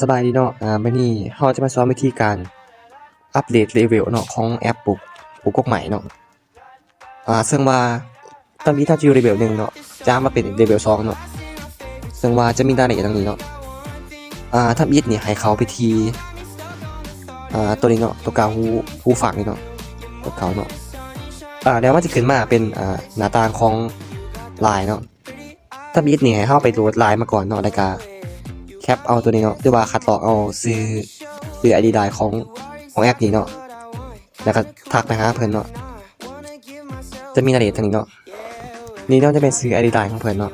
สบายดีเนาะมื้อนี้เราจะมาสอนวิธีการอัปเดตเลเวลเนาะของแอปปลูกกกใหม่เนาะซึ่งว่าตอนนี้ถ้าอยู่เลเวล1เนาะจะมาเป็นเลเวล2เนาะซึ่งว่าจะมีรายละเอียดดังนี้เนาะทำอิฐนี่ให้เขาไปที่ตัวนี้เนาะตัวกลางหูฟังนี่เนาะตัวเขาเนาะแล้วมันจะขึ้นมาเป็นหน้าต่างของไลน์เนาะทำอิฐนี่ให้เฮาไปโหลดไลน์มาก่อนเนาะแล้วก็แคปเอาตัวนี้เนาะหรือว่าคัดลอกเอาซื้อ ID ไลน์ของแอปนี้เนาะแล้วก็ทักไปหาเพิ่นเนาะจะมีรายละเอียดทางนี้เนาะนี่เนาะจะเป็นซื้อ ID ไลน์ของเพิ่นเนาะ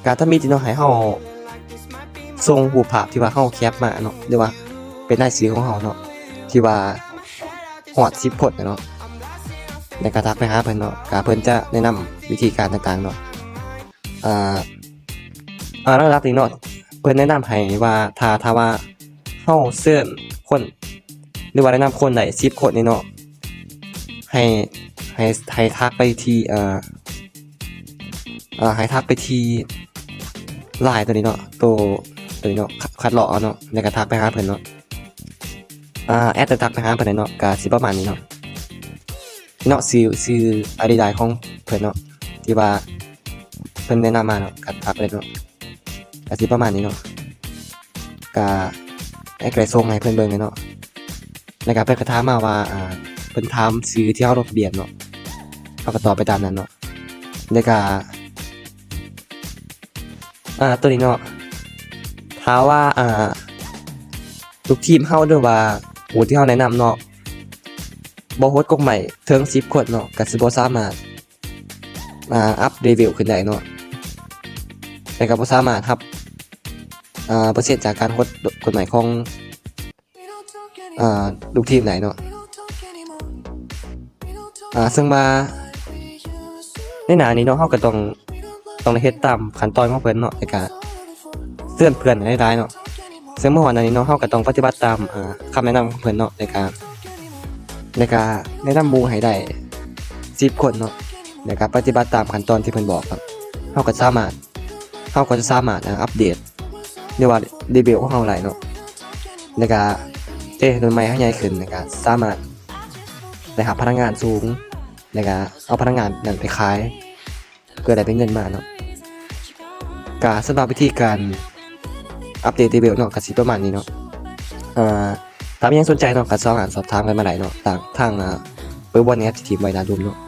การถ้ามีที่เนาะให้เฮาส่งรูปภาพที่ว่าเฮาแคปมาเนาะหรือว่าเป็นรายชื่อของเฮาเนาะที่ว่าฮอด10คนเนาะแล้วก็ทักไปหาเพิ่นเนาะก็เพิ่นจะแนะนำวิธีการต่างๆเนาะหลักๆนี่เนาะเพิ่นแนะนำให้ว่าถ้าว่าเฮาเชิญคนหรือว่าแนะนำคนได้10คนนี่เนาะให้ทักไปที่ให้ทักไปที่ไลน์ตัวนี้เนาะตัวนี้เนาะคัดลอกเอาเนาะแล้วก็ทักไปหาเพิ่นเนาะแอดทักไปหาเพิ่นเนาะก็สิประมาณนี้เนาะซื้อ ID ไลน์ของเพิ่นเนาะที่ว่าเพิ่นแนะนำมาเนาะก็ทักไปเนาะก็สิประมาณนี้เนาะก็ให้ไกลส่งให้เพิ่นเบิ่งเนาะแล้วก็เพิ่นก็ถามมาว่าเพิ่นถามชื่อที่เฮาลงทะเบียนเนาะเฮาก็ตอบไปตามนั้นเนาะแล้วก็ตัวนี้เนาะถ้าว่าทุกทีมเฮาหรือว่าผู้ที่เฮาแนะนำเนาะบ่โฮสต์กกใหม่ถึง10คนเนาะก็สิบ่สามารถอัปเลเวลขึ้นได้เนาะแต่ก็บ่สามารถรับเปอร์เซ็นต์จากการโฮสต์กฎหมายของลูกทีมได้เนาะซึ่งว่าในหน้านี้เนาะเฮาก็ต้องเฮ็ดตามขั้นตอนของเพิ่นเนาะในการเตือนเพื่อนหลายๆเนาะซึ่งเมื่อวานนี้เนาะเฮาก็ต้องปฏิบัติตามคำแนะนำของเพิ่นเนาะในการแนะนำหมู่ให้ได้10คนเนาะในการปฏิบัติตามขั้นตอนที่เพิ่นบอกครับเฮาก็จะสามารถอัปเดตหรือว่าเลเวลของเฮาได้เนาะในการรุ่นใหม่ให้ใหญ่ขึ้นในการสามารถได้รับพนักงานสูงในการเอาพนักงานนั้นไปขายเพื่อได้เป็นเงินมาเนาะก็สำหรับวิธีการอัปเดตเลเวลเนาะก็สิประมาณนี้เนาะถ้ามียังสนใจเนาะก็สอบถามกันมาได้เนาะทางเว็บบอร์ดแอปที่ทีมไว้ด้านบนเนาะ